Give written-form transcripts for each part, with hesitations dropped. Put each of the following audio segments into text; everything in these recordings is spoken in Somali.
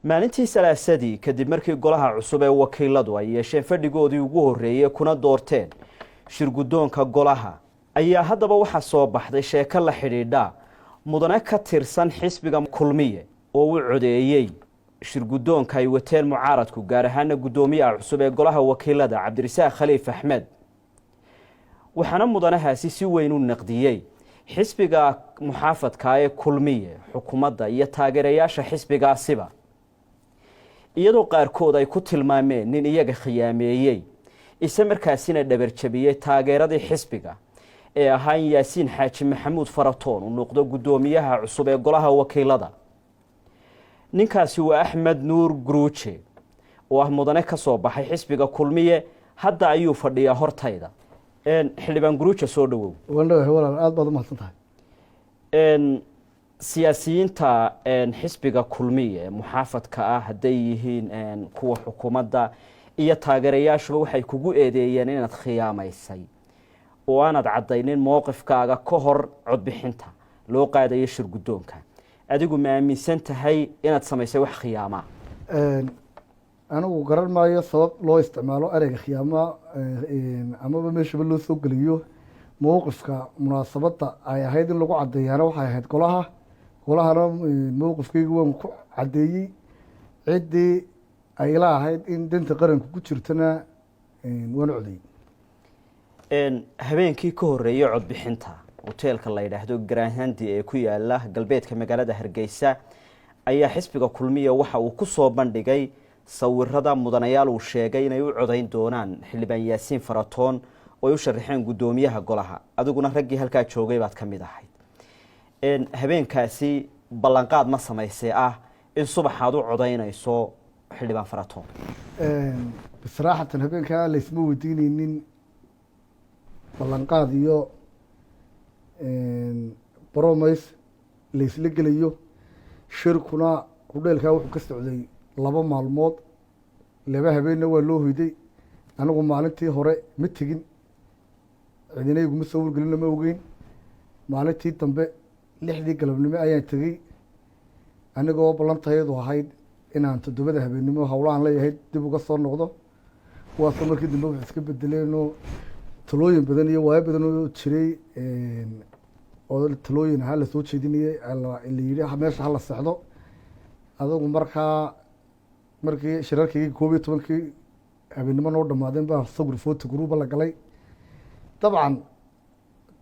maalintii salaasadii kadib markii golaha cusub ee wakiiladu ay yeesheen fadhigoodii ugu horreeyay kuna doorteen shirguddoonka golaha ayaa haddaba waxaa soo baxday sheeko la xidhiidha mudane ka tirsan xisbiga kulmiye oo u codeeyey shirguddoonka ay wateen mucaaradku gaar ahaana guddoomiyaha cusub ee golaha wakiilada cabdirasaaq khaliif axmed waxaana mudanahaasi si weyn u naqdiyey xisbiga muxaafadka ee kulmiye xukuumadda iyo taageerayaasha xisbigaasiba iyadoo qaarkood ay ku tilmaameen nin iyaga khiyaameeyey isla markaasina dhabarjabiyey taageeradii xisbiga ee ahaan yaasiin xaaji maxamuud faratoon uu noqdo guddoomiyaha cusub ee golaha wakiilada ninkaasi waa axmed nuur guruuje oo ah mudane ka soo baxay xisbiga kulmiye hadda ayuu fadhiyaa hortayda xildhibaan guruuje soo dhawow walaal aad baad u mahadsantahay siyaasiyiinta xisbiga kulmiye ee muxaafadka ah hadday yihiin kuwa xukuumadda iyo taageerayaashuba waxay kugu eedeeyeen inaad khiyaamaysay oo aanad caddaynin mowqifkaaga ka hor codbixinta loo qaadayo shirguddoonka adigu ma aaminsan tahay inaad samaysay wax khiyaamaa anigu garan maayo sabab loo isticmaalo ereyga khiyaama amaba meeshaba loo soo geliyo mowqifka munaasabadda ay ahayd in lagu caddeeyaana waxay ahayd golahana mowqifkayga waan ku caddeeyey ciddii ay la ahayd in danta qaranku ku jirtana waan codeeyey habeenkii ka horreeyey codbixinta hoteelka la yidhaahdo granhandi ee ku yaala galbeedka magaalada hargeysa ayaa xisbiga kulmiya waxa uu ku soo bandhigay sawirada mudanayaal uu sheegay inay u codayn doonaan xildhibaan yaasiin faratoon oo ay u sharaxeen guddoomiyaha golaha adiguna raggii halkaa joogay baad ka mid ahayd habeenkaasi ballanqaad ma samaysay ah in subaxaad u codaynayso xildhibaan faratoon bisraaxatan habeenkaa laysma weydiineynin ballanqaad iyo bromays laysla gelayo shirkuna hudheelkaa wuxuu ka socday 2 maalmood 2 habeenna waa loo hoyday anigu maalintii hore ma tegin cidinayguma soo wargelina ma ogeyn maalintii dambe 6dii galabnimo ayaan tegey anigoo ballantayadu ahayd inaan 7 habeennimo howlaan leeyahay dib uga soo noqdo kuwaasoo markii dambe wax iska bedeleenoo talooyin badan iyo waayo badan oo jiray oo talooyin ahaa lasoo jeedinayay la yidhi meesha hala sexdo adugu markii shirarkii 11 habeennimo noo dhammaadeen baa sawir photo group la galay dabcan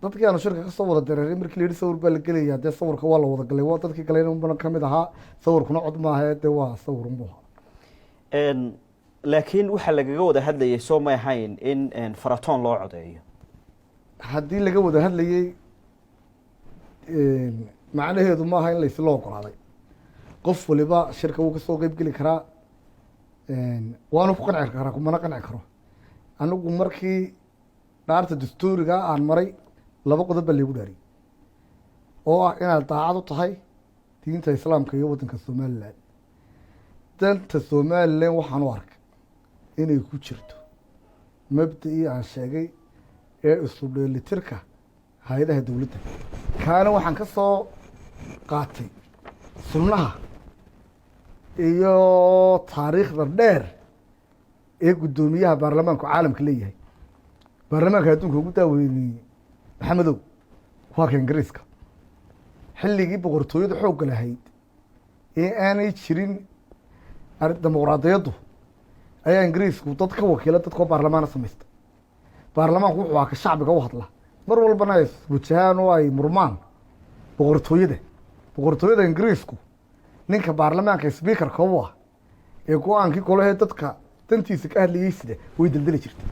dadkii aanu shirka ka soo wada dareeray markii la yidhi sawir baa la gelayaa dee sawirka waa la wada galay waa dadkii galayna unbana ka mid ahaa sawirkuna cod maaha dee waa sawir unbu ahaa laakiin waxaa lagaga wada hadlayay soo may ahayn in faratoon loo codeeyo haddii laga wada hadlayey macnaheedu maaha in laysla ogolaaday qof waliba shirka wuu kasoo qeyb geli karaa waanu ku qanci karaa kumana qanci karo anigu markii dhaarta dastuuriga aan maray 2 qodob baa laygu dhaariyey oo ah inaad daacad u tahay diinta islaamka iyo waddanka somalilan danta somalilan waxaan u arkay inay ku jirto mabda'ii aan sheegay ee isu dheelitirka hay-adaha dowladda kaana waxaan ka soo qaatay sunnaha iyo taariikhda dheer ee guddoomiyaha baarlamaanku caalamka leeyahay baarlamaanka adduunka ugu daaweyneyey maxamedow waa ka ingiriiska xilligii boqortooyada xoogga lahayd ee aanay jirin dimuqraadiyaddu ayaa ingiriisku dad ka wakiila dadkoo baarlamaana samaysta baarlamaanku wuxuu ahaa ka shacbiga u hadla mar walbana ay wajahaan oo ay murmaan boqortooyada ingiriisku ninka baarlamaanka sbiikarka u ah ee go-aankii golahee dadka dantiisa ka hadlayey sida way daldali jirtay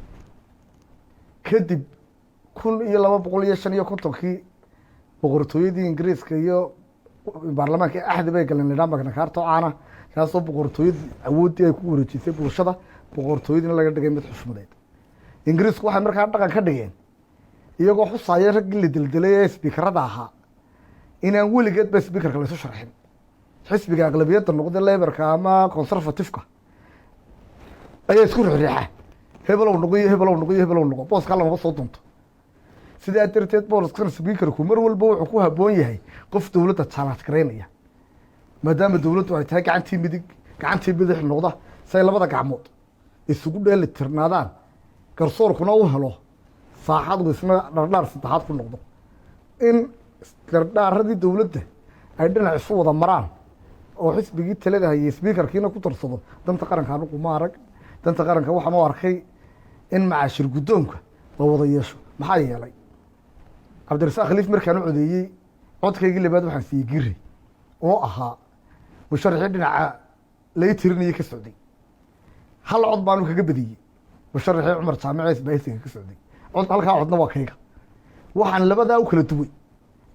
kadib 1255 boqortooyadii ingiriiska iyo baarlamaanka axdi bay galeen lidhaa magna kaarta oo caana kaasoo boqortooyadii awooddii ay ku wareejisay bulshada boqortooyadiina laga dhigay mid xushmadeed ingiriisku waxay markaa dhaqan ka dhigeen iyagoo xusaaya raggii la deldelay ee sbiikarada ahaa inaan weligeed ba sbiikarka laysu sharxin xisbiga aqlabiyadda noqda leberka ama conservativeka ayaa isku rixriixa hebelow noqo booska lamaba soo doonto sidaa darteed booskan sbiikarku mar walba wuxuu ku habboon yahay qof dowladda challenge garaynaya maadaama dowladdu ay tahay gacantii midig gacantii bidix noqda say labada gacmood isugu dheeli tirnaadaan garsoorkuna u helo saaxadu isna dhardhaar saddexaad ku noqdo in dhardhaaradii dowladda ay dhinac isu wada maraan oo xisbigii talada hayay sbiikarkiina ku tarsado danta qaranka anigu ma arag danta qaranka waxaan u arkay in macaashir guddoonka la wada yeesho maxaa yeelay cabdirasaaq khaliif markaan u codeeyey codkaygii labaad waxaan siiyey giri oo ahaa musharaxii dhinaca lai tirinayay ka socday hal cod baanu kaga badiyey musharaxii cumar jaamice isbaahisiga ka socday cod halkaa codna waa kayga waxaan labadaa u kala duway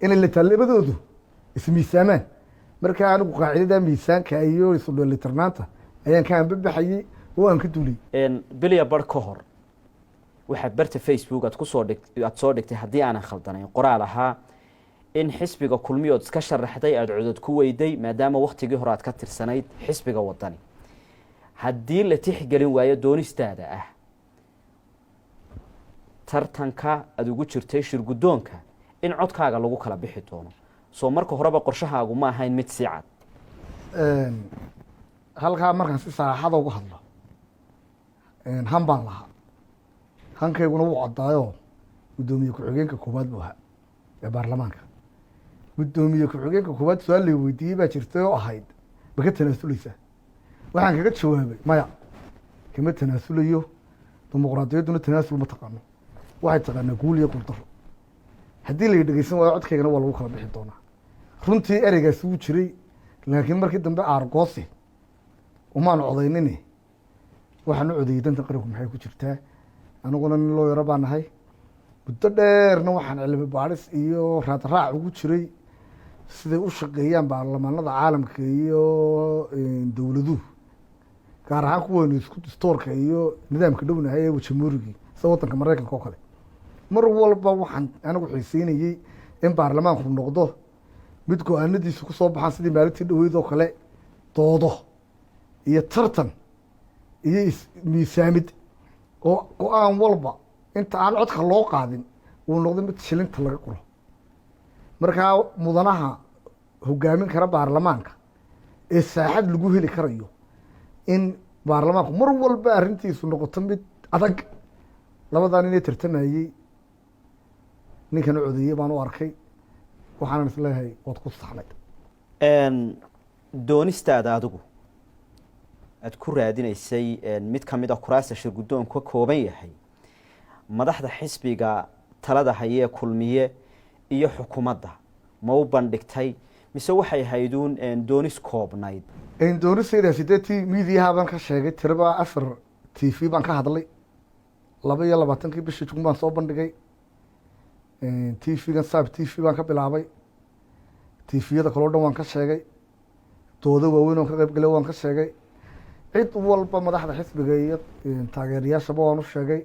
inay lataa labadoodu ismiisaamaan markaa anigu qaacidada miisaanka iyo isu dheelitirnaanta ayaan ka anbabaxayey oo aan ka duuliyey bilya bar ka hor waxaa barta facebook aad soo dhigtay haddii aanan khaldanayn qoraal ahaa in xisbiga kulmiyood iska sharaxday aada codod ku weyday maadaama waktigii hore aad ka tirsanayd xisbiga wadani haddii la tixgelin waayo doonistaada ah tartanka aada ugu jirtay shirguddoonka in codkaaga lagu kala bixi doono soo marka horeba qorshahaagu ma ahayn mid sii cad halkaa markaan si saaxada uga hadlo han baan lahaa hankayguna wuu caddaayoo guddoomiye ku-xigeenka koowaad buu ahaa ee baarlamaanka guddoomiye ku-xigeenka koowaad su-aal lay weydiiyey baa jirtay oo ahayd ma ka tanaasuleysaa waxaan kaga jawaabay maya kama tanaasulayo dimuqraadiyadduna tanaasul ma taqaano waxay taqaanaa guul iyo guldaro haddii la dhegeysan waayo codkaygana waa lagu kala bixi doonaa runtii ereygaasi wuu jiray laakiin markii dambe aargoosi umaan codaynini waxaan u codeeyey danta qaranku maxay ku jirtaa aniguna nin loo yaro baa nahay muddo dheerna waxaan cilmi baadhis iyo raadraac ugu jiray siday u shaqeeyaan baarlamaanada caalamka iyo dowladuhu gaar ahaan kuweynu isku distoorka iyo nidaamka dhownahay ee jamhuurigii sida waddanka maraykanka oo kale mar walba waxaan anigu xiiseynayey in baarlamaanku noqdo mid go-aanadiisu ku soo baxaan sidii maalintii dhaweyd oo kale doodo iyo tartan iyo miisaamid oo go-aan walba inta aan codka loo qaadin uu noqdo mid shilinta laga quro markaa mudanaha hogaamin kara baarlamaanka ee saaxad lagu heli karayo in baarlamaanku mar walba arrintiisu noqoto mid adag labadaa nin ee tartamayey ninkana codeeyey baan u arkay waxaanan isleeyahay waad ku saxnayd doonistaada adigu aada ku raadinaysay mid kamid a kuraasta shirguddoonku ka kooban yahay madaxda xisbiga talada hayee kulmiye iyo xukuumadda ma u bandhigtay mise waxay hayduun doonis koobnayd doonistaydaasi dee ti miidiyaha baan ka sheegay tiraba 4 t v baan ka hadlay 22 bishii jun baan soo bandhigay t v-gan saab t v baan ka bilaabay t v-yada kaloo dhan waan ka sheegay doodo waaweyn oon ka qayb galay waan ka sheegay cid walba madaxda xisbiga iyo taageerayaashaba waan u sheegay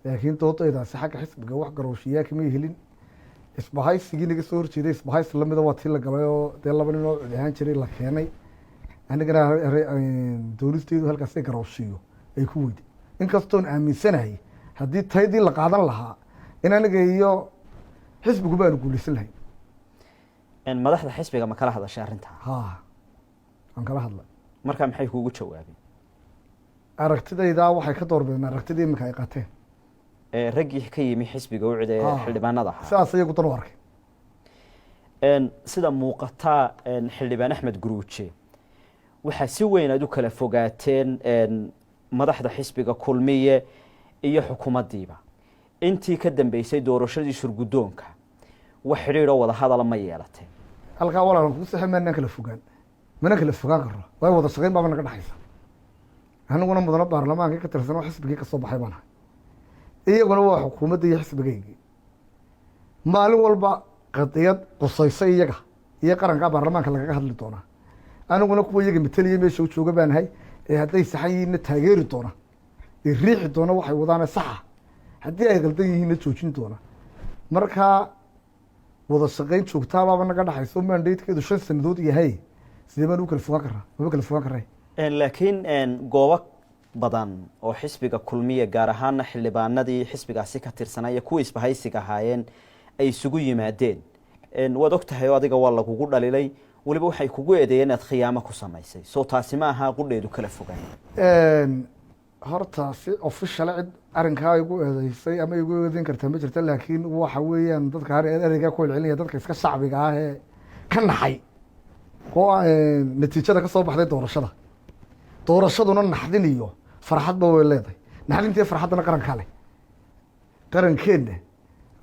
laakiin doodaydaasi xagga xisbiga wax garooshiyaa kamay helin isbahaysigii naga soo horjeeday isbahaysi lamida waa tii la galay oo dee 2 nin oo cod ahaan jiray la keenay anigana doonisteydu halkaasay garooshiyo ay ku weyday inkastoon aaminsanahay haddii taydii la qaadan lahaa in aniga iyo xisbigu baanu guulaysan lahayn madaxda xisbiga ma kala hadashay arrintaa ha aan kala hadlay markaa maxay kuugu jawaabeen aragtidaydaa waxay ka doorbideen aragtidii iminka ay qaateen raggii ka yimi xisbiga u cid ee xildhibaanada ahaa sidaas iyagu dan u arkay sida muuqataa xildhibaan axmed guruuje waxaa si weyn aad u kala fogaateen madaxda xisbiga kulmiye iyo xukuumaddiiba intii ka dambeysay doorashadii shirguddoonka wax xidhiidhoo wada hadala ma yeelateen halkaa walaalan kugu saxi maanaan kala fogaan mana kala fogaan karno way wada shaqayn baaba naga dhexaysa aniguna mudano baarlamaankii ka tirsan oo xisbigii kasoo baxay baan ahay iyaguna waa xukuumadda iyo xisbigaygii maalin walba qadiyad qusayso iyaga iyo qarankaa baarlamaanka lagaga hadli doonaa aniguna kuwa iyaga mateliya meesha u jooga baanahay ee hadday saxan yihiinna taageeri doona ee riixi doona waxay wadaane saxa haddii ay qaldan yihiinna joojin doona markaa wada shaqayn joogtaabaaba naga dhexayso mandatekeedu 5 sanadood yahay sidee baan u kala fogaan karaa maba kala fogaan karay laakiin goobo badan oo xisbiga kulmiye gaar ahaana xildhibaanadii xisbigaasi ka tirsanaa iyo kuwa isbahaysiga ahaayeen ay isugu yimaadeen waad og tahay oo adiga waa lagugu dhalilay weliba waxay kugu eedeeyeen inaad khiyaamo ku samaysay soo taasi ma aha qudheedu kala fogaan horta si official cid arrinkaa igu eedeysay ama igu eedeyn kartaa ma jirta laakiin waxa weeyaan dadka ereygaa ku celcelinaya dadka iska shacbiga ah ee ka naxay oo natiijada ka soo baxday doorashaduna naxdin iyo farxadba way leedahay naxdintii farxaddana qarankaa leh qarankeenna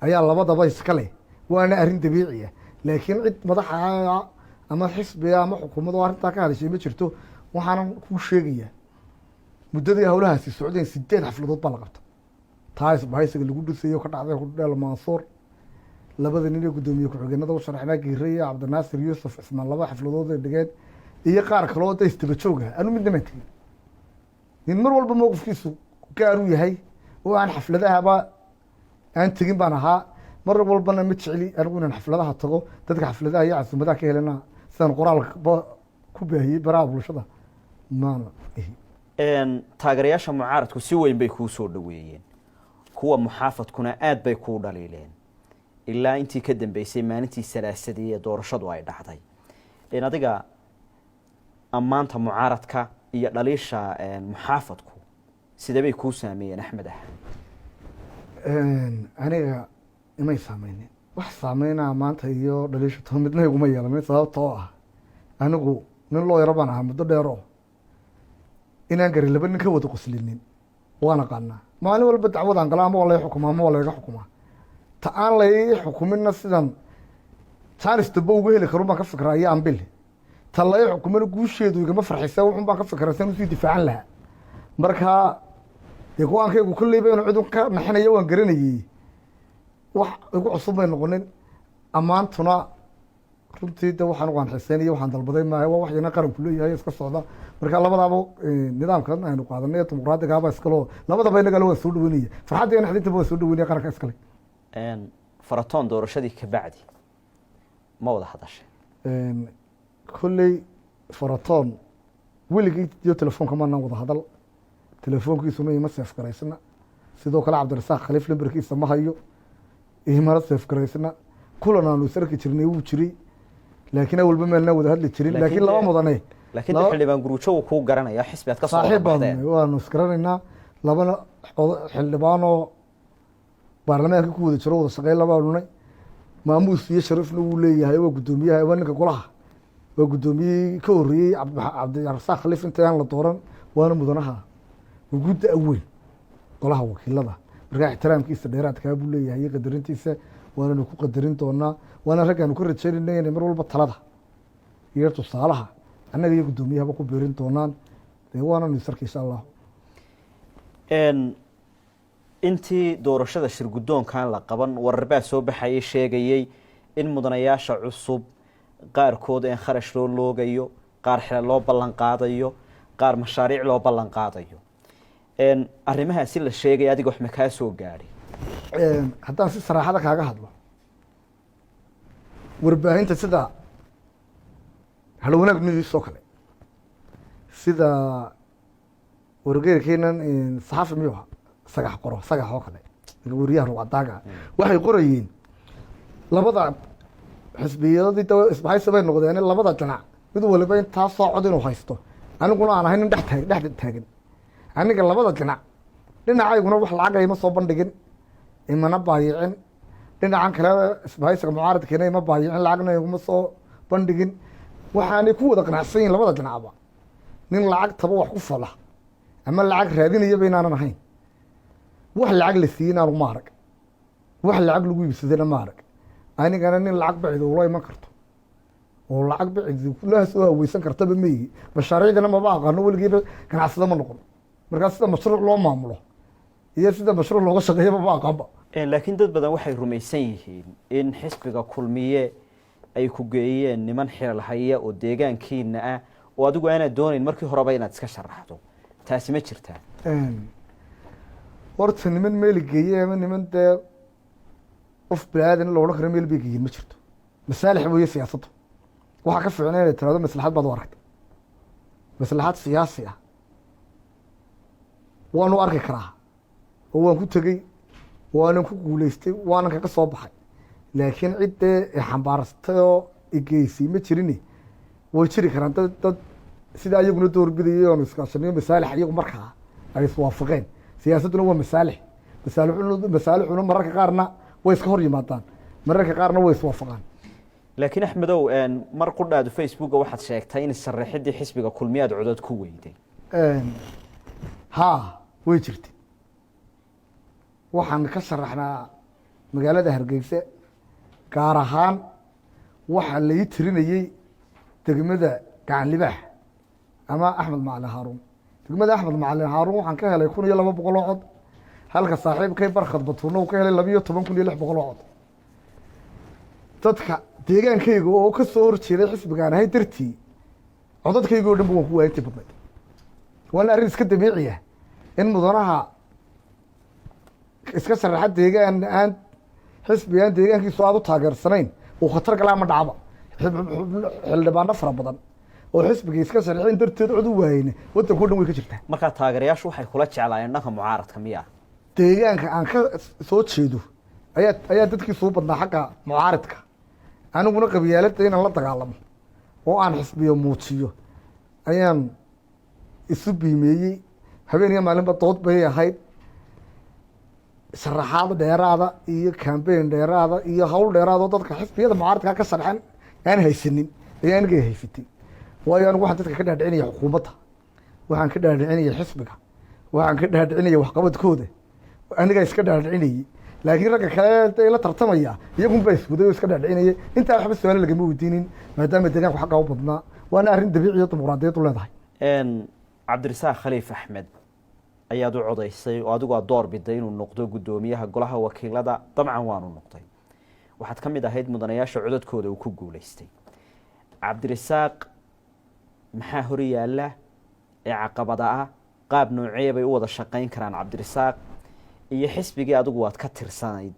ayaa labadaba iska leh waana arrin dabiiciya laakiin cid madaxa ama xisbiga ama xukuumad oo arrintaa ka hadashay ma jirto waxaanan kuu sheegayaa muddadii howlahaasi socdeen 8 xafladood baa la qabta taa isbahaysiga lagu dhisayo ka dhacday hudheel Mansour labada nin ee gudoomiye ku-xigeenada u sharaxnaa Giirey Cabdinaasir Yuusuf Ismaan laba xafladood ee dhigeen iyo qaar kale oo istaba jooga anu midna ma tegin nin mar walba mowqifkiisu gaar u yahay oo aan xafladahaba aan tegin baan ahaa mar walbana ma jecli anigu inaan xafladaha tago dadka xafladaha iyo casuumadaha ka helana sidaan qoraalka ku baahiyey baraha bulshada maana taageerayaasha mucaaradku si weyn bay kuu soo dhaweeyeen kuwa muxaafadkuna aad bay kuu dhaliileen ilaa intii ka dambeysay maalintii salaasadii ee doorashadu ay dhacday adiga ammaanta mucaaradka iyo dhaliisha muxaafadku sidee bay kuu saameeyeen Axmed aniga imay saameynin wax saameynaa maanta iyo dhaliisha too midna iguma yeelanin sababtoo ah anigu nin loo yaro baan ahaa muddo dheero inaan garin laba nin ka wada qoslinin waan aqaanaa maalin walba dacwadaan gala ama waa lay xukumaa ama waa layga xukumaa ta aan lay xukumina sidan jaanis damba uga heli karun baan ka fikraa iyo ambil ta lay xukumina guusheedu igama farxisa wuxun baan ka fikraa san usii difaacan lahaa marka dee go-aankaygu kolleyba inuu cid ka naxinayo waan garanayey wax igu cusub bay noqonin ammaantuna runtii de waxaan ugaan xiseynaya waxaan dalbaday maayo waa waxyana qaranku leeyahay iska socda marka labadaaba nidaamkan aynu qaadanay dimuqraadigaaba iskaloo labadaba inagale waa soo dhaweynaya farxadda iyo naxdintaba waa soo dhaweynaya qaranka iskale faratoon doorashadii ka bacdi ma wada hadashay kolley faratoon weligii iyo telefoonka maanaan wada hadal telefoonkiisuna ima seef garaysna sidoo kale cabdirasaaq khaliif lambarkiisa ma hayo imana seef garaysna kulan aanu sarki jirnay wuu jiray laakiin awalba meelna wada hadli jirin laakiin laba mudane laakiin xildhibaan guruujo uu ku garanaya xisbi aad ka soo baxdeen waanu isgaranaynaa labana xildhibaanoo baarlamaanka ku wada jiro wada shaqeyn laba dhunay maamuus iyo sharafna wuu leeyahay waa guddoomiyaha waa ninka golaha waa guddoomiyey ka horreeyey cabdirasaaq khaliif intaan la dooran waana mudanaha ugu da-weyn golaha wakiilada markaa ixtiraamkiisa dheeraadkaa buu leeyahay iyo qadarintiisa waananu ku qadarin doonaa waana raggaanu ka rajaynayna inay mar walba talada iyo tusaalaha annaga iyo guddoomiyahaba ku beerin doonaan dee waananu isarka insha allahu intii doorashada shir guddoonkan la qaban warar baa soo baxayay sheegayey in mudanayaasha cusub qaarkood een kharash loo loogayo qaar xilal loo ballan qaadayo qaar mashaariic loo ballan qaadayo arrimahaasi la sheegay adiga wax ma kaa soo gaadhay haddaan si saraaxada kaaga hadlo warbaahinta sida halwanaag nidiisoo kale sida wargeerkeenan saxaafi miyuha sagax qoro sagax oo kale wariyaha ruucadaaga waxay qorayeen labada xisbiyadii isbahaysi bay noqdeen labada dhinac mid waliba intaa soo cod inuu haysto aniguna aan ahay nin dhex taagan aniga labada dhinacayguna wax lacag ima soo bandhigin imana baayicin dhinacan kale isbahaysiga mucaaradkeena ima baayicin lacagna iguma soo bandhigin waxaanay ku wada qanacsan yihin labada dhinacba nin lacagtaba wax ku fala ama lacag raadinayaba inaanan ahayn wax lacag la siiyey inaanu ma arag wax lacag lagu iibsadayna ma arag anigana nin lacag bacida ula iman karto oo lacag bacidi kulaha soo haweysan kartaba meyi mashaariicdana maba aqaano weligiiba ganacsada ma noqon markaa sida mashruuc loo maamulo iyo sida mashruuc looga shaqeeyaba ma aqaanba laakiin dad badan waxay rumaysan yihiin in xisbiga kulmiye ay ku geeyeen niman xilal haya oo deegaankiina ah oo adigu aanad doonayn markii horeba inaad iska sharaxdo taasi ma jirtaa horta niman meeli geeye ama niman dee qof bini-aadan la odhan karo meel bay geeyeen ma jirto masaalix weeye siyaasaddu waxaa ka fiicna inay tiraado maslaxad baad u aragtay maslaxad siyaasi ah waanu arki karaa oo waan ku tegey waanan ku guuleystay waanan kaga soo baxay laakiin ciddee xambaarastay oo igeysay ma jirin way jiri karaan dad sida ayaguna doorbidayay oon iskaashanayo masaalix iyagu markaa ay iswaafaqeen siyaasadduna waa masaalixuna mararka qaarna way iska hor yimaadaan mararka qaarna way iswaafaqaan laakiin axmedow mar qudhaadu facebooka waxaad sheegtay in sharaxidii xisbiga kulmiyaad codod ku weyday haa way jirtay waxaan ka sharaxnaa magaalada Hargeysa gaar ahaan waxaa la ii tirinayey degmada Gacan Libaax ama Axmed Macalin Haaruun degmada Axmed Macalin Haaruun waxaan ka helay 1200 cod halka saaxiibkay Barkhad Batuuno uu ka helay 12600 cod dadka deegaankayga oo ka soo horjeeday xisbigaan ahay dartii codadkayga oo dhan waan ku waayay badnay wala arrin iska dabiici ah in mudanaha iska sharaxa deegaan aan xisbigaan deegaankiisu aad u taageersanayn oo khatar galaa ma dhacba xildhibaano fara badan oo xisbiga iska sharaxin darteed cod u waayeen wadanka oo dhan way ka jirtaa marka taageerayaashu waxay kula jeclaayeen dhanka mucaaradka miya deegaanka aan ka soo jeedo ayaa dadkii soo badnaa xagga mucaaradka aniguna qabyaaladda inaan la dagaalamo oo aan xisbiyo muujiyo ayaan isu biimeeyey habeenaya maalinba dood bay ahayd sharaxaad dheeraada iyo campaign dheeraada iyo hawl dheeraada oo dadka xisbiyada mucaaradka ka sharaxan aan haysanin ayaan aniga haysatay waayo anigu waxaan dadka ka dhaadhicinaya xukuumadda waxaan ka dhaadhicinaya xisbiga waxaan ka dhaadhicinaya waxqabadkooda aniga iska dhaadhicinayay laakiin ragga kale la tartamaya iyagun baa iswaday oo iska dhaadhicinaya intaa waxba su'aalo lagama weydiinin maadaama deegaanku xagga u badnaa waana arrin dabiici iyo dimuqraadiyad u leedahay cabdirasaaq khaliif axmed ayaad u codaysay oo adigu aad door biday inuu noqdo guddoomiyaha golaha wakiilada dabcan waanu noqday waxaad ka mid ahayd mudanayaasha codadkooda uu ku guulaystay cabdirasaaq maxaa hor yaalla ee caqabada ah qaab noocee bay u wada shaqayn karaan cabdirasaaq iyo xisbigii adigu waad ka tirsanayd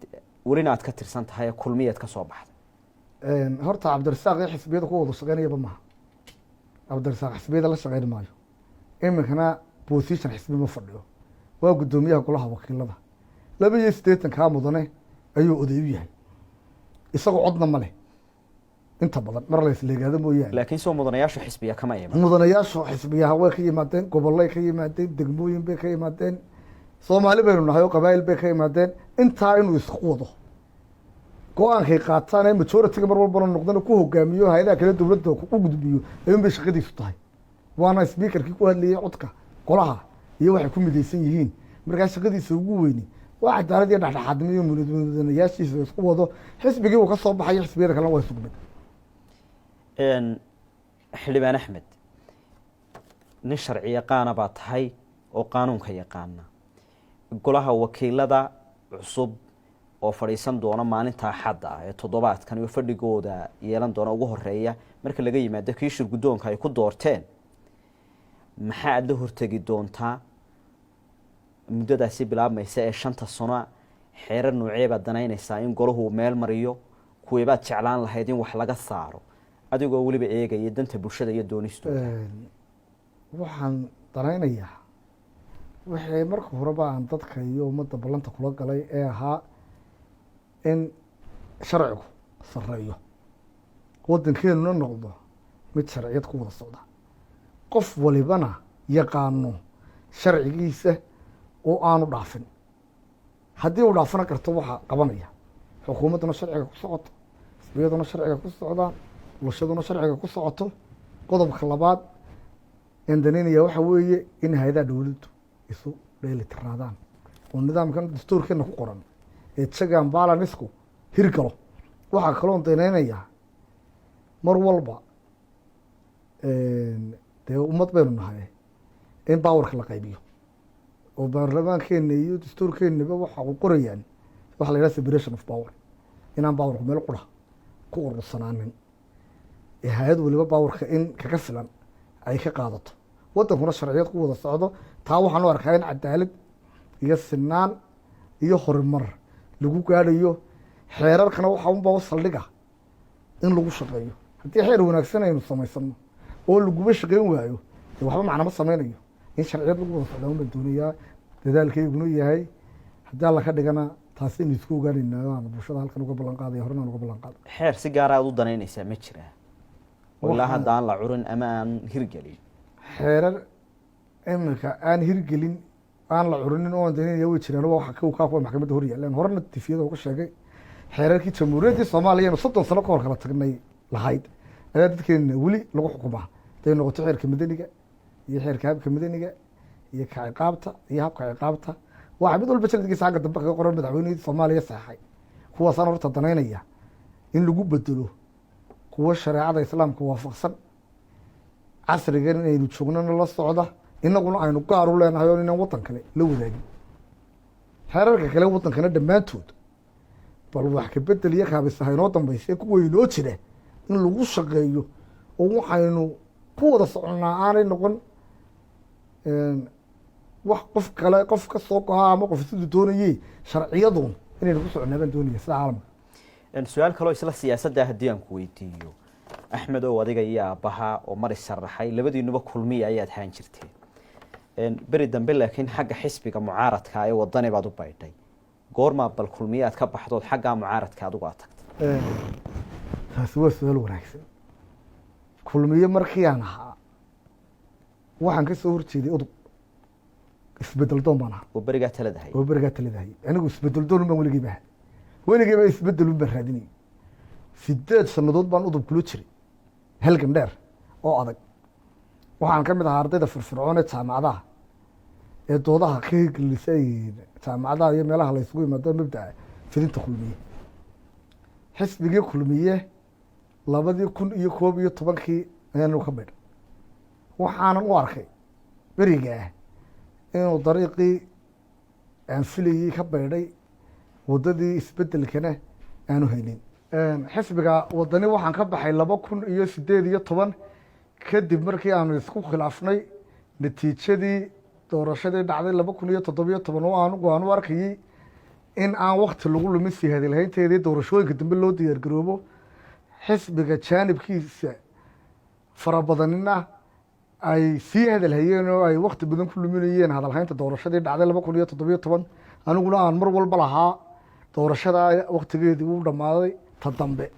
welina aad ka tirsan tahay kulmiyeed ka soo baxday horta cabdirasaaq ee xisbiyada ku wada shaqaynayaba maaha cabdirasaaq xisbiyada la shaqayn maayo iminkana position xisbi ma fadhiyo waa guddoomiyaha golaha wakiilada 82 kaa mudane ayuu oday u yahay isagoo codna ma leh inta badan mar la isleegaado mooyaane laakiin soo mudanayaashu xisbiya kama iman mudanayaashu xisbiyaha way ka yimaadeen gobolay ka yimaadeen degmooyin bay ka yimaadeen Soomaali baynu nahay oo qabaayil bay ka yimaadeen intaa inuu isku wado go-aankay qaataan ee majority-ga mar walba noqdana ku hogaamiyo hay'adaha kale dowladda ku gudbiyo ayuun bay shaqadiisu tahay waana speakerkii ku hadlayay codka golaha iyo waxay ku midaysan yihiin markaa shaqadiisa ugu weyni waa cadaalad iyo dhexdhexaadnimo iyo mudanayaashiisa isku wado xisbigii uu ka soo baxay xisbiyada kalena waa isku mid xildhibaan axmed nin sharci yaqaana baa tahay oo qaanuunka yaqaana golaha wakiilada cusub oo fadhiisan doona maalinta axadda ah ee toddobaadkan iyo fadhigooda yeelan doona ugu horeeya marka laga yimaado kii shir guddoonka ay ku doorteen maxaa aad la hortegi doontaa muddadaasi bilaabmaysa ee 5 sano xeerar noocee baad danaynaysaa in golahu meel mariyo kuweebaad jeclaan lahayd in wax laga saaro adigoo weliba eegaya danta bulshada iyo doonistooda waxaan danaynayaa waxay marka horeba aan dadka iyo ummadda ballanta kula galay ee ahaa in sharcigu sarreeyo waddankeenuna noqdo mid sharciyad ku wada socda qof walibana yaqaano sharcigiisa oo aanu dhaafin haddii uu dhaafana karto waxaa qabanaya xukuumadduna sharciga ku socoto xisbiyaduna sharciga ku socdaan bulshaduna sharciga ku socoto qodobka labaad een danaynaya waxa weeye in hay'adaha dowladdu isu dheelitiraadaan oo nidaamkan dastuurkeena ku qoran ee check-and balance-ku hirgalo waxaa kaloo danaynayaa mar walba dee ummad baynu nahay in baawarka la qaybiyo oo baarlamaankeena iyo dastuurkeenaba waxa u qorayaan waxa la yidhaha separation of power inaan baawarku meel qura ku urursanaanin ee hay-ad waliba baawarka in kaga filan ay ka qaadato waddankuna sharciyad ku wada socdo taa waxaan u arkaa in cadaalad iyo sinaan iyo horumar lagu gaadhayo xeerarkana waxaa unbaa u saldhiga in lagu shaqeeyo haddii xeer wanaagsan aynu samaysano oo laguba shaqeyn waayo dee waxba macnama sameynayo in sharciyad lagu wada socdaa un baan doonayaa dadaalkayguna yahay haddii alla ka dhigana taasi aynu isku ogaanaynaa aan bulshada halkan uga ballan qaadaya horena aan uga ballan qaado xeer si gaara aad u danaynaysaa ma jiraa oo ilaa hadda aan la curin ama aan hirgelin xeerar iminka aan hirgelin aan la curinin oo danaya way jiraan waxa ka kuwa maxkamadda hor yaalaan horena tifiyada uga sheegay xeerarkii jamhuuriyaddii soomaaliya 30 sano ka hor kala tagnay lahayd ayaa dadkeena weli lagu xukumaa haday noqoto xeerka madaniga iyo xeerka habka madaniga iyo ka ciqaabta iyo habka ciqaabta waxa mid walba jildigiisa xagga dambe kaga qoran madaxweynihii Soomaaliya saxay kuwaasaan horta danaynaya in lagu bedelo kuwa shareecada islaamka waafaqsan casrigan inaynu joognana la socda inaguna aynu gaar u leenahay oo inaan wadan kale la wadaagin xeerarka kale wadankana dhammaantood bal wax ka bedel iyo kaabisaha inoo dambeysay kuwa inoo jira in lagu shaqeeyo oo waxaynu ku wada soconaa aanay noqon wax qof kale qof ka soo go'a ama qof siduu doonayay sharciyadoon inaynu ku soconaa baan doonaya sida caalamka su-aal kaloo isla siyaasadda haddii aan ku weydiiyo axmed oo adiga iyo aabbaha oo mari sharaxay labadiinuba kulmiya ayaad haan jirteen beri dambe laakiin xagga xisbiga mucaaradka ee wadani baad u baydhay goormaa bal kulmiyaad ka baxdood xaggaa mucaaradka adigu aad tagtay taasi waa su-aal wanaagsan kulmiye markii aan ahaa waxaan ka soo horjeeday udub isbedel doon baan ahaa oo berigaa taladahay oo berigaa taladahay anigu isbedel doon baan weligeyba isbedel baan raadinayay 8 sanadood baan udub kula jiray halgan dheer oo adag waxaan ka mid ahaa ardayda firfircoon ee jaamacadaha ee doodaha ka hirgelisay jaamacadaha iyo meelaha la isugu yimaado mabda'a fidinta kulmiye xisbigii kulmiye 2011 ayaanu ka baydhay waxaanan u arkay berigaa inuu dariiqii aan filayey ka baydhay waddadii isbedelkana aanu haynin xisbiga wadani waxaan ka baxay 2018 kadib markii aanu isku khilaafnay natiijadii doorashadii dhacday 2017 oo aan u arkayay in aan waqti lagu lumin sii hadalhaynteedii doorashooyinka dambe loo diyaar garoobo xisbiga jaanibkiisa farabadanina ay sii hadalhayeen oo ay waqti badan ku luminayeen hadalhaynta doorashadii dhacday 2017 aniguna aan mar walba lahaa doorashada waqtigeedii uu dhamaaday ta dambe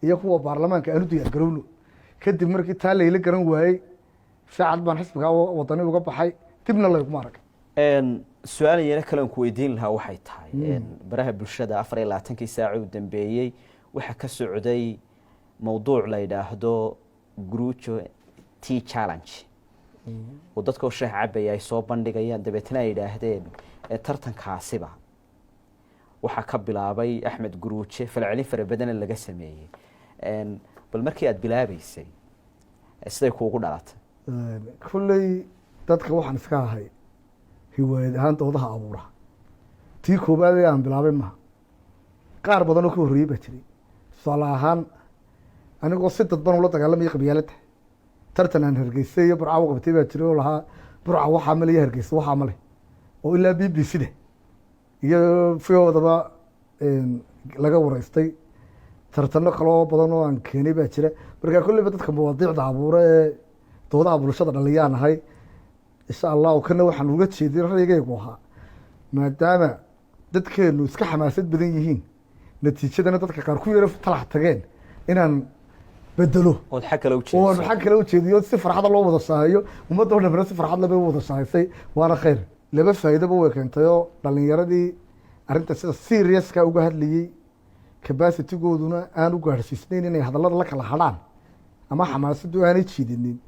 iyo kuwa baarlamaanka aanu diyaar garowno kadib markii taa layla garan waayey saacad baan xisbiga wadani uga baxay dibna layguma arag su-aal iyana kale aan ku weydiin lahaa waxay tahay baraha bulshada 24 saac u dambeeyey waxaa ka socday mawduuc la yidhaahdo gruujo tea challenge oo dadka oo shaah cabaya ay soo bandhigayaan dabeetana ay yidhaahdeen tartankaasiba waxaa ka bilaabay axmed guruuje falcelin fara badana laga sameeyey bal markii aad bilaabeysay siday kuugu dhalatay kulley dadka waxaan iska ahay hiwaayad ahaan doodaha abuura tii koobaad ee aan bilaabay maha qaar badan oo ka horreeyey baa jiray tusaale ahaan anigoo si dadban ula dagaalamaya qabyaaladda tartan aan hargeysay iyo burca u qabtay baa jiray oo lahaa burca waxaa male iyo hargeysa waxaa male oo ilaa b b c da iyo fiyoodaba laga wareystay tartano kaloo badan oo aan keenay baa jira markaa kolleyba dadka mawaadiicda abuura ee doodaha bulshada dhaliyaan ahay insha allahu kana waxaan uga jeedin raygaygu ahaa maadaama dadkeenu iska xamaasad badan yihiin natiijadana dadka qaar ku yara talax tageen inaan bedelo ood xag kale oo xag kale u jeediyo si farxad loo wada shaahiyo ummadda oo dhan si farxad leh bay wada shaahisay waana khayr laba faa'iido way keentay oo dhalinyaradii arrinta sida serious-ka uga hadlayay capacity-gooduna aan u gaarsiisnayn inay hadallada la kala hadhaan ama xamaasaddu aanay jiidinin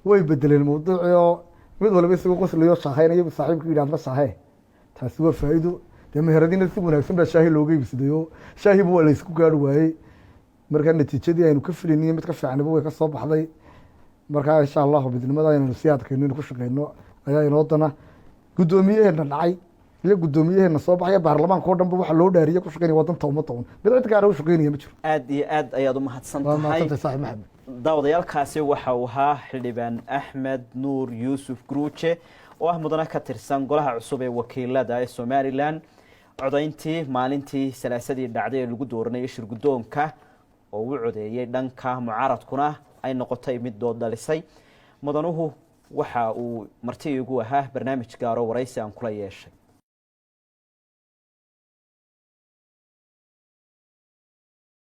way bedeleen mawduucii oo mid walba isagoo qoslayo shaahaynaya saaxiibku yidhahdla shaahee taasi waa faa'iido dee meheradiina si wanaagsan baa shaahi looga iibsaday oo shaahiba waa la isku gaari waayey markaa natiijadii aynu ka filayniyo mid ka fiicniba way ka soo baxday markaa insha allahu midnimada aynu sii adkayno inu ku shaqeyno ayaa inoo dana guddoomiyaheena dhacay iyo guddoomiyaheena soo baxaya baarlamaanka oo dhanba waxa loo dhaariye ku shaqeynaya wadanta ummadda un mid cid gaara u shaqeynaya ma jiro aad iyo aad ayaad u mahadsan waa tahay mahadsantay saaxiib maxamed daawadayaalkaasi waxa uu ahaa xildhibaan axmed nuur yuusuf gruuje oo ah mudane ka tirsan golaha cusub ee wakiilada ee somalilan codayntii maalintii salaasadii dhacday ee lagu dooranayay shirguddoonka oo u codeeyey dhanka mucaaradkuna ay noqotay mid dood dhalisay mudanuhu waxa uu marti igu ahaa barnaamij gaaro waraysi aan kula yeeshay